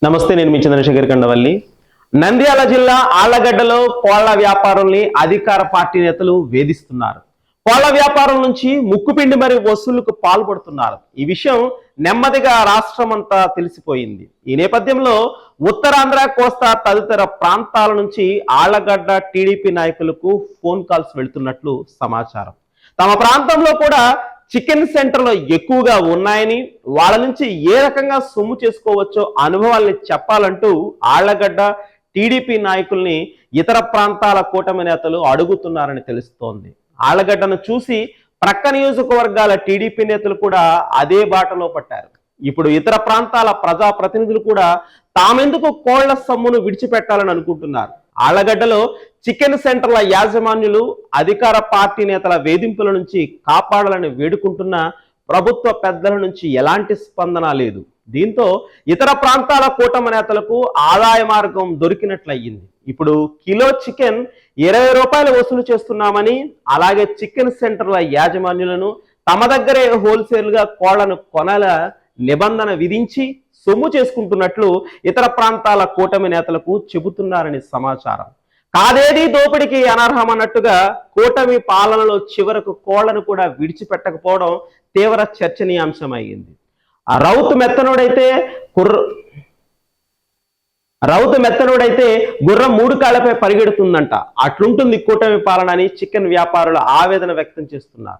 నమస్తే, నేను మీ చంద్రశేఖర్ కండవల్లి. నంద్యాల జిల్లా ఆళ్లగడ్డలో కోళ్ల వ్యాపారుల్ని అధికార పార్టీ నేతలు వేధిస్తున్నారు. కోళ్ల వ్యాపారం నుంచి ముక్కుపిండి మరి వసూలుకు పాల్పడుతున్నారు. ఈ విషయం నెమ్మదిగా రాష్ట్రమంతా తెలిసిపోయింది. ఈ నేపథ్యంలో ఉత్తరాంధ్ర, కోస్తా తదితర ప్రాంతాల నుంచి ఆళ్లగడ్డ టీడీపీ నాయకులకు ఫోన్ కాల్స్ వెళ్తున్నట్లు సమాచారం. తమ ప్రాంతంలో కూడా చికెన్ సెంటర్లు ఎక్కువగా ఉన్నాయని, వాళ్ళ నుంచి ఏ రకంగా సొమ్ము చేసుకోవచ్చో అనుభవాల్ని చెప్పాలంటూ ఆళ్లగడ్డ టీడీపీ నాయకుల్ని ఇతర ప్రాంతాల కూటమి నేతలు అడుగుతున్నారని తెలుస్తోంది. ఆళ్లగడ్డను చూసి ప్రక్క నియోజకవర్గాల టీడీపీ నేతలు కూడా అదే బాటలో పట్టారు. ఇప్పుడు ఇతర ప్రాంతాల ప్రజాప్రతినిధులు కూడా తామెందుకు కోళ్ల సొమ్మును విడిచిపెట్టాలని అనుకుంటున్నారు. ఆళ్లగడ్డలో చికెన్ సెంటర్ల యాజమాన్యులు అధికార పార్టీ నేతల వేధింపుల నుంచి కాపాడాలని వేడుకుంటున్న ప్రభుత్వ పెద్దల నుంచి ఎలాంటి స్పందన లేదు. దీంతో ఇతర ప్రాంతాల కూటమి నేతలకు ఆదాయ మార్గం దొరికినట్లయింది. ఇప్పుడు కిలో చికెన్ 20 రూపాయలు వసూలు చేస్తున్నామని, అలాగే చికెన్ సెంటర్ల యాజమాన్యులను తమ దగ్గరే హోల్సేల్గా కోళ్లను కొనాల నిబంధన విధించి సొమ్ము చేసుకుంటున్నట్లు ఇతర ప్రాంతాల కూటమి నేతలకు చెబుతున్నారని సమాచారం. కాదేది దోపిడికి అనర్హమన్నట్టుగా కూటమి పాలనలో చివరకు కోళ్లను కూడా విడిచిపెట్టకపోవడం తీవ్ర చర్చనీయాంశమైంది. రౌతు మెత్తనుడైతే గుర్రం 3 కాళ్లపై పరిగెడుతుందంట. అట్లుంటుంది కూటమి పాలన అని చికెన్ వ్యాపారులు ఆవేదన వ్యక్తం చేస్తున్నారు.